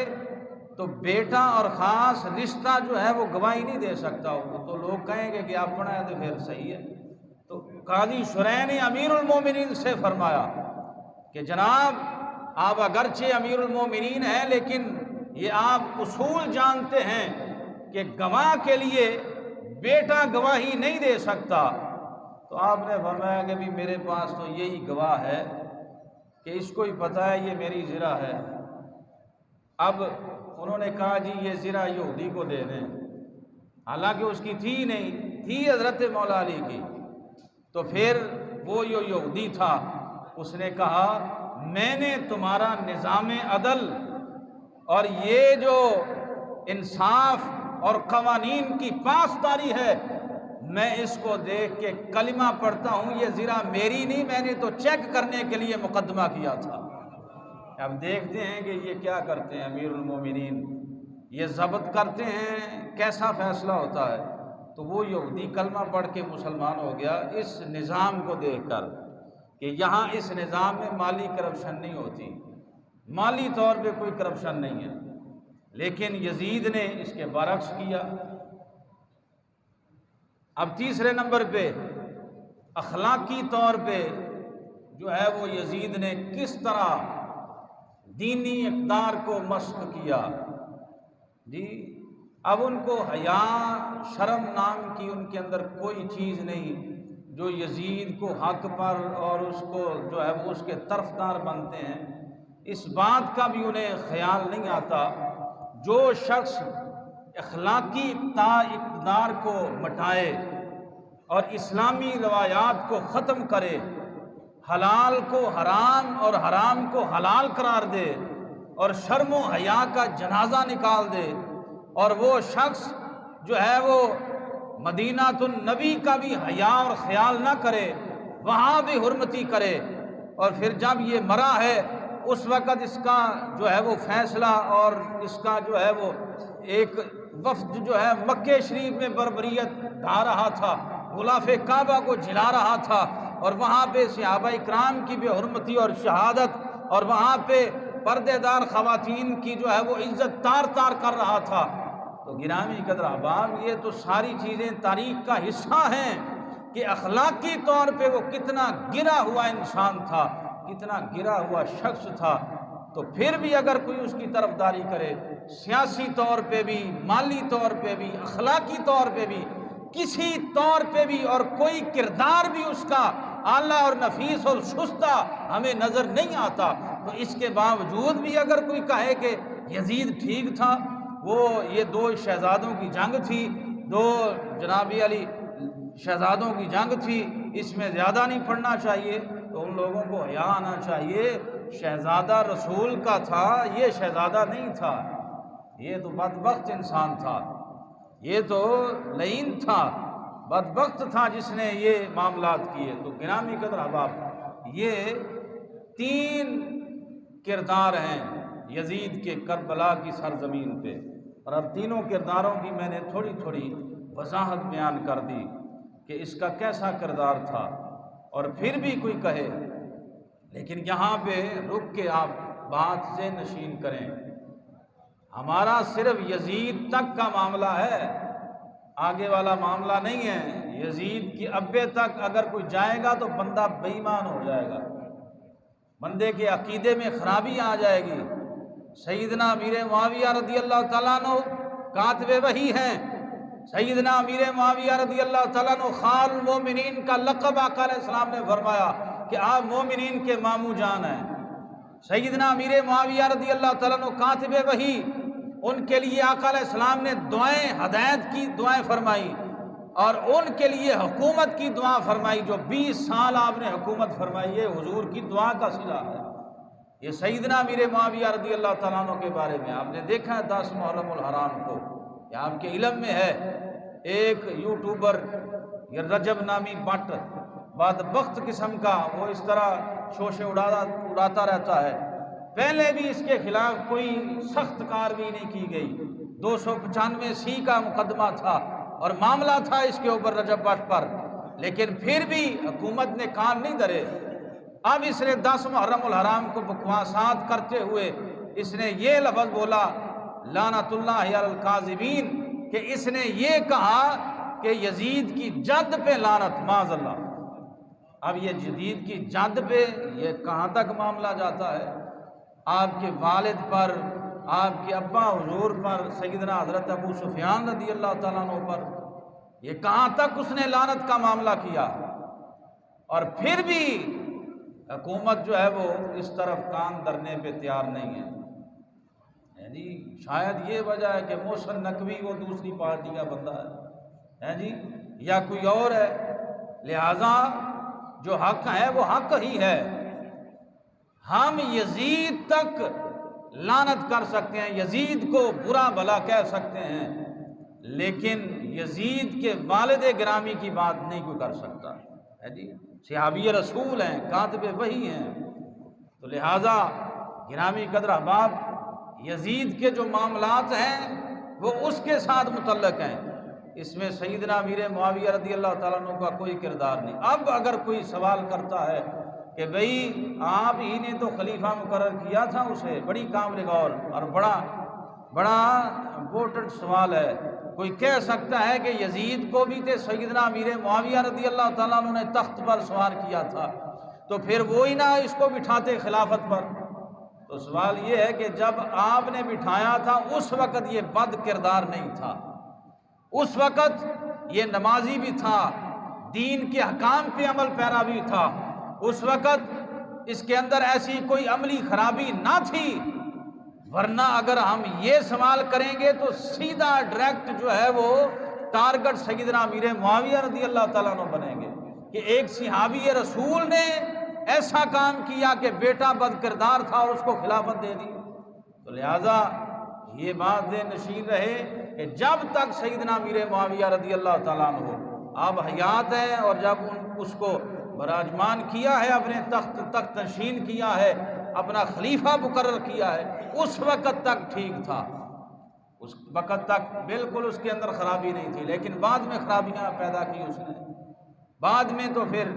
تو بیٹا اور خاص رشتہ جو ہے وہ گواہی نہیں دے سکتا، وہ تو لوگ کہیں گے کہ اپنا ہے تو پھر صحیح ہے۔ تو قاضی شرح نے امیر المومنین سے فرمایا کہ جناب آپ اگرچہ امیر المومنین ہیں لیکن یہ آپ اصول جانتے ہیں کہ گواہ کے لیے بیٹا گواہی نہیں دے سکتا۔ تو آپ نے فرمایا کہ بھی میرے پاس تو یہی گواہ ہے کہ اس کو ہی پتہ ہے یہ میری زرہ ہے۔ اب انہوں نے کہا جی یہ زرہ یہودی کو دے دیں، حالانکہ اس کی تھی نہیں، تھی حضرت مولا علی کی۔ تو پھر وہ جو یہودی تھا اس نے کہا میں نے تمہارا نظام عدل اور یہ جو انصاف اور قوانین کی پاسداری ہے میں اس کو دیکھ کے کلمہ پڑھتا ہوں، یہ زرہ میری نہیں، میں نے تو چیک کرنے کے لیے مقدمہ کیا تھا۔ اب دیکھتے ہیں کہ یہ کیا کرتے ہیں امیر المومنین، یہ ضبط کرتے ہیں کیسا فیصلہ ہوتا ہے۔ تو وہ یہودی کلمہ پڑھ کے مسلمان ہو گیا اس نظام کو دیکھ کر کہ یہاں اس نظام میں مالی کرپشن نہیں ہوتی، مالی طور پہ کوئی کرپشن نہیں ہے۔ لیکن یزید نے اس کے برعکس کیا۔ اب تیسرے نمبر پہ اخلاقی طور پہ جو ہے وہ یزید نے کس طرح دینی اقدار کو مشق کیا۔ جی اب ان کو حیا شرم نام کی ان کے اندر کوئی چیز نہیں، جو یزید کو حق پر اور اس کو جو ہے وہ اس کے طرفدار بنتے ہیں، اس بات کا بھی انہیں خیال نہیں آتا۔ جو شخص اخلاقی اقدار کو مٹائے اور اسلامی روایات کو ختم کرے، حلال کو حرام اور حرام کو حلال قرار دے اور شرم و حیا کا جنازہ نکال دے، اور وہ شخص جو ہے وہ مدینہ النبی کا بھی حیا اور خیال نہ کرے، وہاں بھی حرمتی کرے، اور پھر جب یہ مرا ہے اس وقت اس کا جو ہے وہ فیصلہ اور اس کا جو ہے وہ ایک وفد جو ہے مکہ شریف میں بربریت ڈھا رہا تھا، غلاف کعبہ کو جلا رہا تھا، اور وہاں پہ صحابہ اکرام کی بے حرمتی اور شہادت، اور وہاں پہ پردے دار خواتین کی جو ہے وہ عزت تار تار کر رہا تھا۔ تو گرامی قدر احباب یہ تو ساری چیزیں تاریخ کا حصہ ہیں کہ اخلاقی طور پہ وہ کتنا گرا ہوا انسان تھا، کتنا گرا ہوا شخص تھا۔ تو پھر بھی اگر کوئی اس کی طرفداری کرے، سیاسی طور پہ بھی، مالی طور پہ بھی، اخلاقی طور پہ بھی، کسی طور پہ بھی، اور کوئی کردار بھی اس کا اعلیٰ اور نفیس اور شستہ ہمیں نظر نہیں آتا، تو اس کے باوجود بھی اگر کوئی کہے کہ یزید ٹھیک تھا، وہ یہ 2 شہزادوں کی جنگ تھی، 2 جناب علی شہزادوں کی جنگ تھی، اس میں زیادہ نہیں پڑھنا چاہیے، تو ان لوگوں کو حیا آنا چاہیے۔ شہزادہ رسول کا تھا، یہ شہزادہ نہیں تھا، یہ تو بدبخت انسان تھا، یہ تو لعین تھا، بدبخت تھا جس نے یہ معاملات کیے۔ تو گرامی قدر احباب، یہ 3 کردار ہیں یزید کے کربلا کی سرزمین پہ، اور اب تینوں کرداروں کی میں نے تھوڑی تھوڑی وضاحت بیان کر دی کہ اس کا کیسا کردار تھا، اور پھر بھی کوئی کہے، لیکن یہاں پہ رک کے آپ بات سے نشین کریں۔ ہمارا صرف یزید تک کا معاملہ ہے، آگے والا معاملہ نہیں ہے۔ یزید کی ابے تک اگر کوئی جائے گا تو بندہ بے ایمان ہو جائے گا، بندے کے عقیدے میں خرابی آ جائے گی۔ سیدنا امیر معاویہ رضی اللہ تعالیٰ عنہ کاتب وحی ہیں، سیدنا امیر معاویہ رضی اللہ تعالیٰ عنہ خال المومنین کا لقب آقا علیہ السلام نے فرمایا کہ آپ مومنین کے ماموں جان ہیں۔ سیدنا امیر معاویہ رضی اللہ تعالیٰ عنہ کاتب وحی، ان کے لیے آقا علیہ السلام نے دعائیں ہدایت کی دعائیں فرمائی، اور ان کے لیے حکومت کی دعا فرمائی۔ جو 20 سال آپ نے حکومت فرمائی ہے، حضور کی دعا کا صلہ ہے۔ یہ سیدنا امیر معاویہ رضی اللہ تعالیٰ عنہ کے بارے میں آپ نے دیکھا ہے 10 محرم الحرام کو، یہ آپ کے علم میں ہے۔ ایک یوٹیوبر یہ رجب نامی بٹ بدبخت قسم کا، وہ اس طرح شوشے اڑاتا رہتا ہے۔ پہلے بھی اس کے خلاف کوئی سخت کارروائی نہیں کی گئی، 295 کا مقدمہ تھا اور معاملہ تھا اس کے اوپر رجب بٹ پر، لیکن پھر بھی حکومت نے کان نہیں دھرے۔ اب اس نے 10 محرم الحرام کو بکواسات کرتے ہوئے اس نے یہ لفظ بولا لعنت اللہ علی الکاذبین، کہ اس نے یہ کہا کہ یزید کی جد پہ لعنت، معاذ اللہ۔ اب یہ یزید کی جد پہ یہ کہاں تک معاملہ جاتا ہے؟ آپ کے والد پر، آپ کے ابا حضور پر، سیدنا حضرت ابو سفیان رضی اللہ تعالیٰ عنہ پر، یہ کہاں تک اس نے لعنت کا معاملہ کیا؟ اور پھر بھی حکومت جو ہے وہ اس طرف کان دھرنے پہ تیار نہیں ہے۔ جی شاید یہ وجہ ہے کہ محسن نقوی وہ دوسری پارٹی کا بندہ ہے جی، یا کوئی اور ہے، لہذا جو حق ہے وہ حق ہی ہے۔ ہم یزید تک لعنت کر سکتے ہیں، یزید کو برا بھلا کہہ سکتے ہیں، لیکن یزید کے والد گرامی کی بات نہیں کوئی کر سکتا ہے جی۔ صحابی رسول ہیں، کاتب وحی ہیں، تو لہذا گرامی قدر احباب، یزید کے جو معاملات ہیں وہ اس کے ساتھ متعلق ہیں، اس میں سیدنا امیر معاویہ رضی اللہ تعالیٰ عنہ کا کوئی کردار نہیں۔ اب اگر کوئی سوال کرتا ہے کہ بھئی آپ ہی نے تو خلیفہ مقرر کیا تھا اسے، بڑی قابل غور اور بڑا امپورٹنٹ سوال ہے۔ کوئی کہہ سکتا ہے کہ یزید کو بھی سیدنا امیر معاویہ رضی اللہ تعالیٰ عنہ نے تخت پر سوار کیا تھا، تو پھر وہی نہ اس کو بٹھاتے خلافت پر؟ تو سوال یہ ہے کہ جب آپ نے بٹھایا تھا اس وقت یہ بد کردار نہیں تھا، اس وقت یہ نمازی بھی تھا، دین کے حکام پہ عمل پیرا بھی تھا، اس وقت اس کے اندر ایسی کوئی عملی خرابی نہ تھی۔ ورنہ اگر ہم یہ سوال کریں گے تو سیدھا ڈائریکٹ جو ہے وہ ٹارگٹ سیدنا امیر معاویہ رضی اللہ تعالیٰ عنہ بنیں گے کہ ایک صحابی رسول نے ایسا کام کیا کہ بیٹا بد کردار تھا اور اس کو خلافت دے دی۔ تو لہٰذا یہ بات نشین رہے کہ جب تک سیدنا امیر معاویہ رضی اللہ تعالیٰ عنہ اب حیات ہے، اور جب اس کو براجمان کیا ہے، اپنے تخت نشین کیا ہے، اپنا خلیفہ مقرر کیا ہے، اس وقت تک ٹھیک تھا، اس وقت تک بالکل اس کے اندر خرابی نہیں تھی، لیکن بعد میں خرابیاں پیدا کی اس نے، بعد میں تو پھر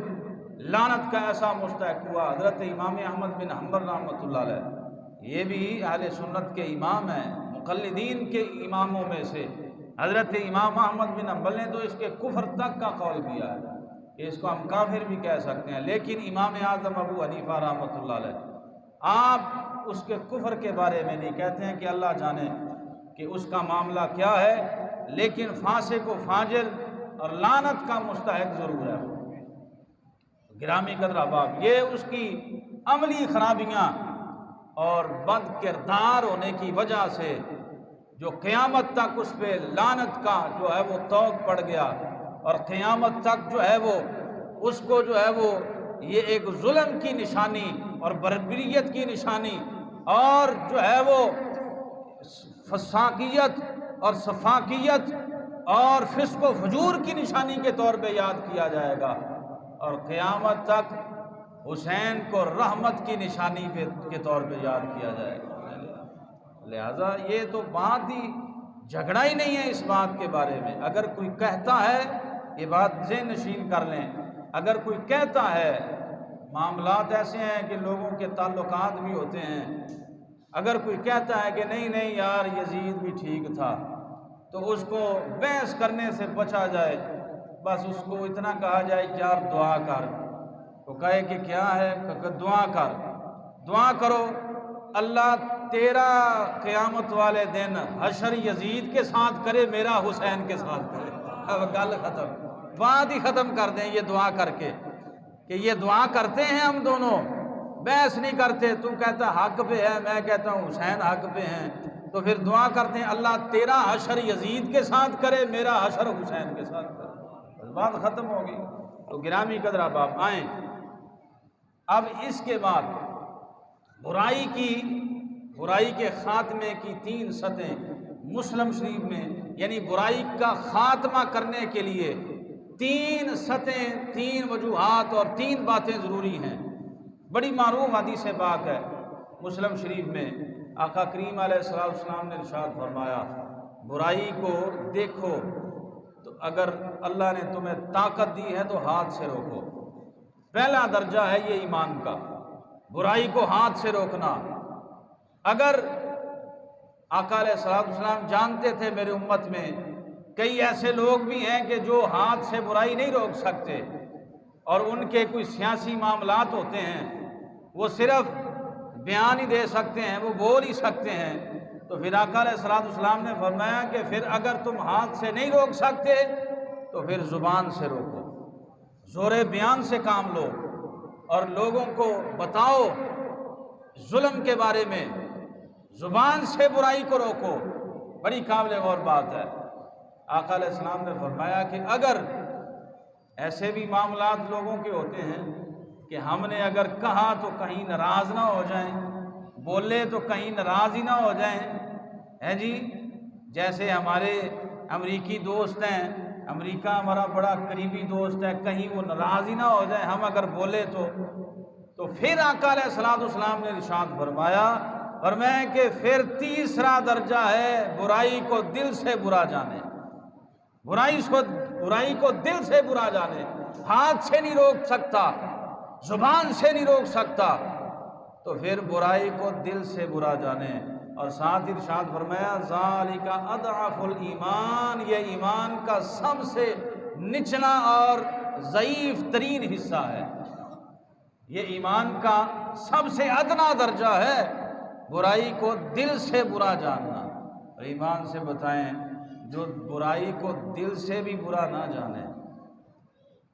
لعنت کا ایسا مستحق ہوا۔ حضرت امام احمد بن حنبل رحمۃ اللہ علیہ، یہ بھی اہل سنت کے امام ہیں، مقلدین کے اماموں میں سے۔ حضرت امام احمد بن حنبل نے تو اس کے کفر تک کا قول کیا ہے کہ اس کو ہم کافر بھی کہہ سکتے ہیں، لیکن امام اعظم ابو حنیفہ رحمۃ اللہ علیہ آپ اس کے کفر کے بارے میں نہیں کہتے ہیں، کہ اللہ جانے کہ اس کا معاملہ کیا ہے، لیکن فاسق و فاجر اور لعنت کا مستحق ضرور ہے۔ گرامی قدر احباب، یہ اس کی عملی خرابیاں اور بد کردار ہونے کی وجہ سے جو قیامت تک اس پہ لعنت کا جو ہے وہ طوق پڑ گیا، اور قیامت تک جو ہے وہ اس کو جو ہے وہ یہ ایک ظلم کی نشانی اور بربریت کی نشانی اور جو ہے وہ فساقیت اور صفاقیت اور فسق و فجور کی نشانی کے طور پہ یاد کیا جائے گا، اور قیامت تک حسین کو رحمت کی نشانی کے طور پہ یاد کیا جائے گا۔ لہذا یہ تو بات ہی جھگڑا ہی نہیں ہے اس بات کے بارے میں۔ اگر کوئی کہتا ہے، یہ بات ذہن نشین کر لیں، اگر کوئی کہتا ہے، معاملات ایسے ہیں کہ لوگوں کے تعلقات بھی ہوتے ہیں، اگر کوئی کہتا ہے کہ نہیں نہیں یار یزید بھی ٹھیک تھا، تو اس کو بحث کرنے سے بچا جائے، بس اس کو اتنا کہا جائے کہ یار دعا کر، تو کہے کہ کیا ہے، کہ دعا کر، دعا کرو اللہ تیرا قیامت والے دن حشر یزید کے ساتھ کرے، میرا حسین کے ساتھ کرے۔ اب گل ختم، بات ہی ختم کر دیں یہ دعا کر کے، کہ یہ دعا کرتے ہیں ہم دونوں، بحث نہیں کرتے، تو کہتا حق پہ ہے، میں کہتا ہوں حسین حق پہ ہیں، تو پھر دعا کرتے ہیں اللہ تیرا حشر یزید کے ساتھ کرے، میرا حشر حسین کے ساتھ کرے، بات ختم ہوگی۔ تو گرامی قدر آپ آئیں، اب اس کے بعد برائی کے خاتمے کی 3 سطحیں مسلم شریف میں، یعنی برائی کا خاتمہ کرنے کے لیے 3 سطحیں، 3 وجوہات اور 3 باتیں ضروری ہیں۔ بڑی معروف حدیث پاک ہے مسلم شریف میں، آقا کریم علیہ السلام نے ارشاد فرمایا، برائی کو دیکھو تو اگر اللہ نے تمہیں طاقت دی ہے تو ہاتھ سے روکو۔ پہلا درجہ ہے یہ ایمان کا، برائی کو ہاتھ سے روکنا۔ اگر آقا علیہ السلام جانتے تھے میرے امت میں کئی ایسے لوگ بھی ہیں کہ جو ہاتھ سے برائی نہیں روک سکتے، اور ان کے کوئی سیاسی معاملات ہوتے ہیں، وہ صرف بیان ہی دے سکتے ہیں، وہ بول ہی سکتے ہیں، تو پھر آقا علیہ السلام نے فرمایا کہ پھر اگر تم ہاتھ سے نہیں روک سکتے تو پھر زبان سے روکو، زور بیان سے کام لو، اور لوگوں کو بتاؤ ظلم کے بارے میں، زبان سے برائی کو روکو۔ بڑی قابل غور بات ہے۔ آقا علیہ السلام نے فرمایا کہ اگر ایسے بھی معاملات لوگوں کے ہوتے ہیں کہ ہم نے اگر کہا تو کہیں ناراض نہ ہو جائیں، بولے تو کہیں ناراض ہی نہ ہو جائیں، ہیں جی، جیسے ہمارے امریکی دوست ہیں، امریکہ ہمارا بڑا قریبی دوست ہے، کہیں وہ ناراض ہی نہ ہو جائیں ہم اگر بولے تو پھر آقا علیہ السلام نے ارشاد فرمایا کہ پھر تیسرا درجہ ہے برائی کو دل سے برا جانے، برائی کو دل سے برا جانے، ہاتھ سے نہیں روک سکتا، زبان سے نہیں روک سکتا، تو پھر برائی کو دل سے برا جانے۔ اور ساتھ ارشاد فرمایا ذالک اضعف الایمان، یہ ایمان کا سب سے نچلا اور ضعیف ترین حصہ ہے، یہ ایمان کا سب سے ادنا درجہ ہے، برائی کو دل سے برا جاننا۔ اور ایمان سے بتائیں جو برائی کو دل سے بھی برا نہ جانے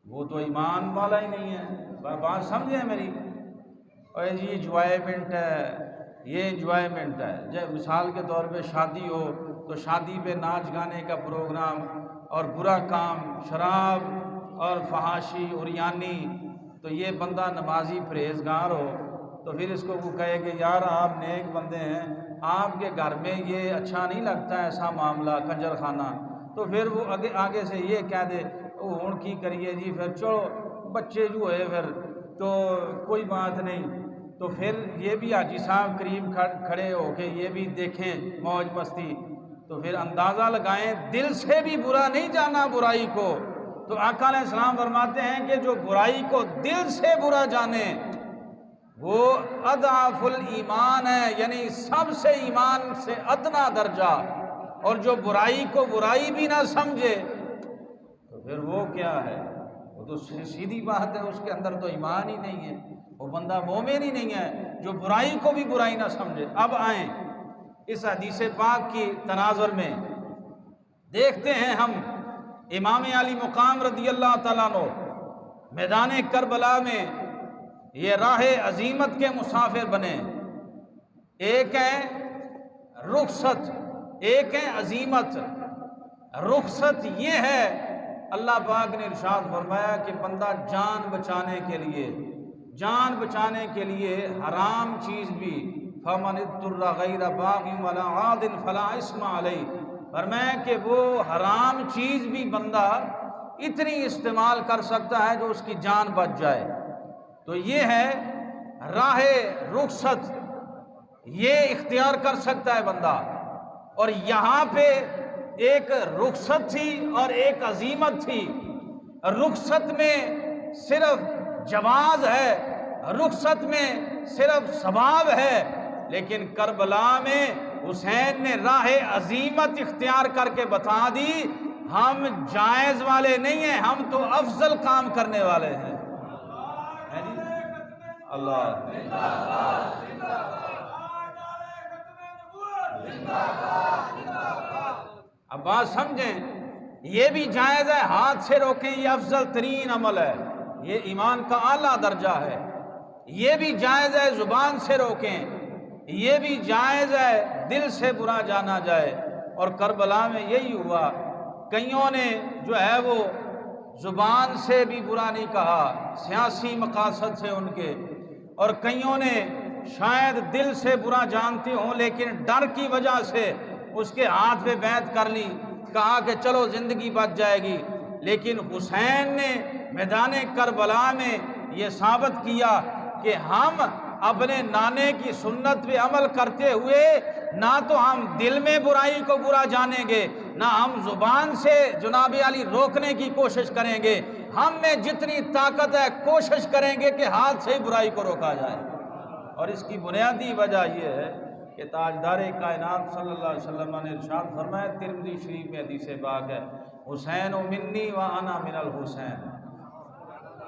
وہ تو ایمان والا ہی نہیں ہے۔ بات سمجھیں میری؟ اور یہ انجوائمنٹ ہے، یہ انجوائمنٹ ہے، جب مثال کے طور پہ شادی ہو تو شادی پہ ناچ گانے کا پروگرام، اور برا کام شراب اور فحاشی عریانی، تو یہ بندہ نمازی پرہیزگار ہو تو پھر اس کو وہ کہے کہ یار آپ نیک بندے ہیں، آپ کے گھر میں یہ اچھا نہیں لگتا ایسا معاملہ کنجر خانہ، تو پھر وہ آگے سے یہ کہہ دے ہوں کی کریے جی، پھر چلو بچے جو ہے پھر تو کوئی بات نہیں، تو پھر یہ بھی حاجی صاحب قریب کھڑے ہو کے یہ بھی دیکھیں موج مستی، تو پھر اندازہ لگائیں دل سے بھی برا نہیں جانا برائی کو۔ تو آقا علیہ السلام فرماتے ہیں کہ جو برائی کو دل سے برا جانے وہ اضعف الایمان ہے، یعنی سب سے ایمان سے ادنا درجہ، اور جو برائی کو برائی بھی نہ سمجھے تو پھر وہ کیا ہے، وہ تو سیدھی بات ہے، اس کے اندر تو ایمان ہی نہیں ہے، وہ بندہ مومن ہی نہیں ہے جو برائی کو بھی برائی نہ سمجھے۔ اب آئیں اس حدیث پاک کی تناظر میں دیکھتے ہیں ہم امام علی مقام رضی اللہ تعالیٰ عنہ میدان کربلا میں یہ راہ عزیمت کے مسافر بنے، ایک ہے رخصت، ایک ہے عزیمت۔ رخصت یہ ہے اللہ پاک نے ارشاد فرمایا کہ بندہ جان بچانے کے لیے حرام چیز بھی فمن اضطر غیر باغ ولا عاد فلا اثم علیہ، فرمایا کہ وہ حرام چیز بھی بندہ اتنی استعمال کر سکتا ہے جو اس کی جان بچ جائے۔ تو یہ ہے راہ رخصت، یہ اختیار کر سکتا ہے بندہ۔ اور یہاں پہ ایک رخصت تھی اور ایک عزیمت تھی۔ رخصت میں صرف جواز ہے، رخصت میں صرف ثواب ہے، لیکن کربلا میں حسین نے راہ عزیمت اختیار کر کے بتا دی، ہم جائز والے نہیں ہیں، ہم تو افضل کام کرنے والے ہیں۔ اللہ اب بات سمجھیں، یہ بھی جائز ہے ہاتھ سے روکیں، یہ افضل ترین عمل ہے، یہ ایمان کا اعلیٰ درجہ ہے۔ یہ بھی جائز ہے زبان سے روکیں، یہ بھی جائز ہے دل سے برا جانا جائے۔ اور کربلا میں یہی ہوا، کئیوں نے جو ہے وہ زبان سے بھی برا نہیں کہا، سیاسی مقاصد سے ان کے، اور کئیوں نے شاید دل سے برا جانتے ہوں لیکن ڈر کی وجہ سے اس کے ہاتھ پہ بیعت کر لی، کہا کہ چلو زندگی بچ جائے گی۔ لیکن حسین نے میدان کربلا میں یہ ثابت کیا کہ ہم اپنے نانے کی سنت پہ عمل کرتے ہوئے نہ تو ہم دل میں برائی کو برا جانیں گے، نہ ہم زبان سے جناب علی روکنے کی کوشش کریں گے، ہم میں جتنی طاقت ہے کوشش کریں گے کہ ہاتھ سے ہی برائی کو روکا جائے۔ اور اس کی بنیادی وجہ یہ ہے کہ تاجدار کائنات صلی اللہ علیہ وسلم نے ارشاد فرمایا، ترمذی شریف میں حدیث پاک ہے، حسین منی و انا من الحسین،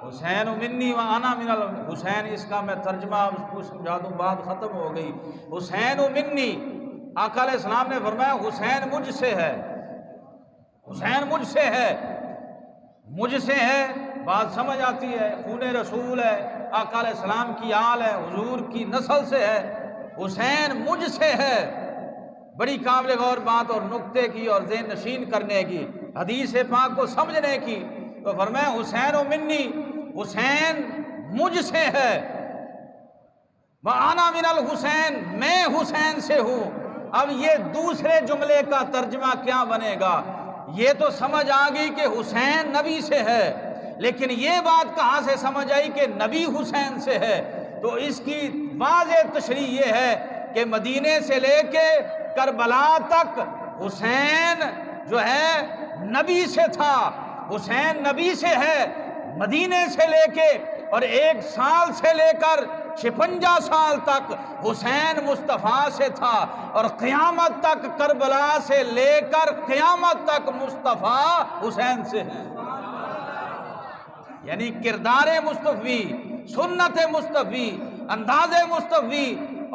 حسین منی و انا من الحسین۔ اس کا میں ترجمہ اس کو سمجھا دوں، بات ختم ہو گئی۔ حسین منی، آقا علیہ السلام نے فرمایا حسین مجھ سے ہے، حسین مجھ سے ہے، مجھ سے ہے، بات سمجھ آتی ہے، خون رسول ہے، آقا علیہ السلام کی آل ہے، حضور کی نسل سے ہے، حسین مجھ سے ہے۔ بڑی قابل غور بات اور نقطے کی اور ذہن نشین کرنے کی، حدیث پاک کو سمجھنے کی۔ تو فرمایا حسین و منی، حسین مجھ سے ہے، وَأَنَا مِنَ الْحُسَيْن، میں حسین سے ہوں۔ اب یہ دوسرے جملے کا ترجمہ کیا بنے گا؟ یہ تو سمجھ آ گئی کہ حسین نبی سے ہے، لیکن یہ بات کہاں سے سمجھ آئی کہ نبی حسین سے ہے؟ تو اس کی واضح تشریح یہ ہے کہ مدینے سے لے کے کربلا تک حسین جو ہے نبی سے تھا، حسین نبی سے ہے، مدینے سے لے کے اور 1 سال سے لے کر 56 سال تک حسین مصطفیٰ سے تھا، اور قیامت تک کربلا سے لے کر قیامت تک مصطفیٰ حسین سے ہے۔ یعنی کردار مصطفی، سنت مصطفی، انداز مصطفی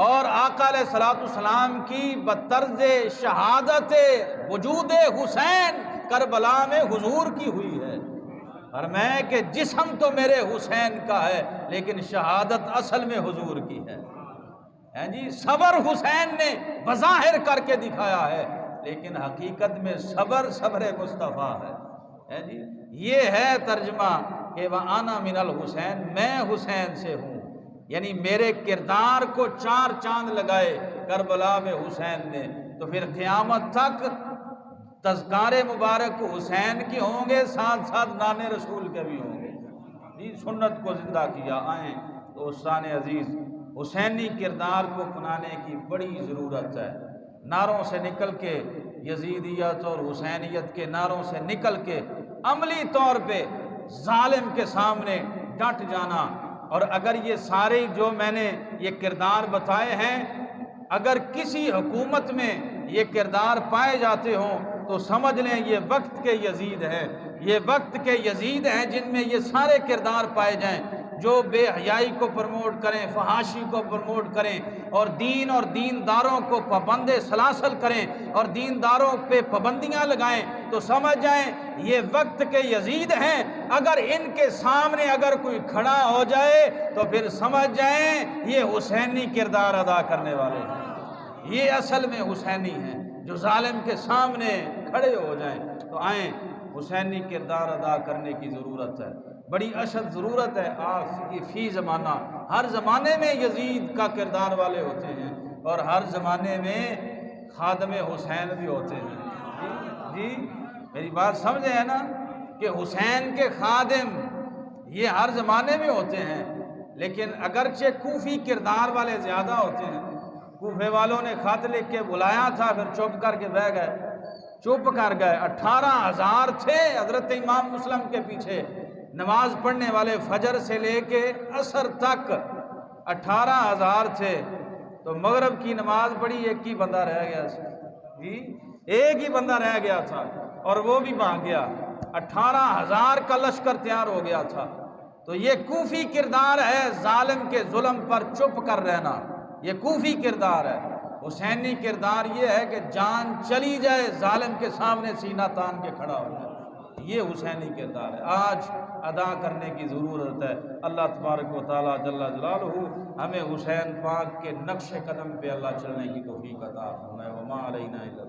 اور آقا علیہ الصلوۃ والسلام کی بطرز شہادت وجود حسین کربلا میں حضور کی ہوئی ہے۔ اور میں کہ جسم تو میرے حسین کا ہے لیکن شہادت اصل میں حضور کی ہے جی۔ صبر حسین نے بظاہر کر کے دکھایا ہے لیکن حقیقت میں صبر مصطفیٰ ہے جی۔ یہ ہے ترجمہ کہ وَأَنَا مِنَ الْحُسَيْن، میں حسین سے ہوں، یعنی میرے کردار کو 4 چاند لگائے کربلا میں حسین نے، تو پھر قیامت تک تذکار مبارک حسین کے ہوں گے، ساتھ ساتھ نانے رسول کے بھی ہوں گے جی۔ سنت کو زندہ کیا آئیں دوستان عزیز، حسینی کردار کو اپنانے کی بڑی ضرورت ہے۔ نعروں سے نکل کے، یزیدیت اور حسینیت کے نعروں سے نکل کے عملی طور پہ ظالم کے سامنے ڈٹ جانا۔ اور اگر یہ سارے جو میں نے یہ کردار بتائے ہیں، اگر کسی حکومت میں یہ کردار پائے جاتے ہوں تو سمجھ لیں یہ وقت کے یزید ہیں، یہ وقت کے یزید ہیں جن میں یہ سارے کردار پائے جائیں، جو بے حیائی کو پروموٹ کریں، فحاشی کو پروموٹ کریں، اور دین اور دینداروں کو پابند سلاسل کریں اور دینداروں پہ پابندیاں لگائیں، تو سمجھ جائیں یہ وقت کے یزید ہیں۔ اگر ان کے سامنے اگر کوئی کھڑا ہو جائے تو پھر سمجھ جائیں یہ حسینی کردار ادا کرنے والے ہیں، یہ اصل میں حسینی ہیں جو ظالم کے سامنے کھڑے ہو جائیں۔ تو آئیں حسینی کردار ادا کرنے کی ضرورت ہے، بڑی اشد ضرورت ہے۔ فی زمانہ، ہر زمانے میں یزید کا کردار والے ہوتے ہیں، اور ہر زمانے میں خادم حسین بھی ہوتے ہیں۔ جی میری بات سمجھے ہے نا کہ حسین کے خادم یہ ہر زمانے میں ہوتے ہیں، لیکن اگرچہ کوفی کردار والے زیادہ ہوتے ہیں۔ کوفے والوں نے خط لکھ کے بلایا تھا، پھر چپ کر کے بہ گئے، چپ کر گئے۔ 18,000 تھے حضرت امام مسلم کے پیچھے نماز پڑھنے والے، فجر سے لے کے عصر تک 18,000 تھے، تو مغرب کی نماز پڑھی، ایک ہی بندہ رہ گیا جی، ایک ہی بندہ رہ گیا تھا اور وہ بھی بھاگ گیا۔ 18,000 کا لشکر تیار ہو گیا تھا۔ تو یہ کوفی کردار ہے، ظالم کے ظلم پر چپ کر رہنا، یہ کوفی کردار ہے۔ حسینی کردار یہ ہے کہ جان چلی جائے ظالم کے سامنے سینہ تان کے کھڑا ہو جائے، یہ حسینی کردار ہے، آج ادا کرنے کی ضرورت ہے۔ اللہ تبارک و تعالیٰ جل جلالہ ہمیں حسین پاک کے نقش قدم پہ اللہ چلنے کی توفیق عطا فرمائے۔ وما علینا الا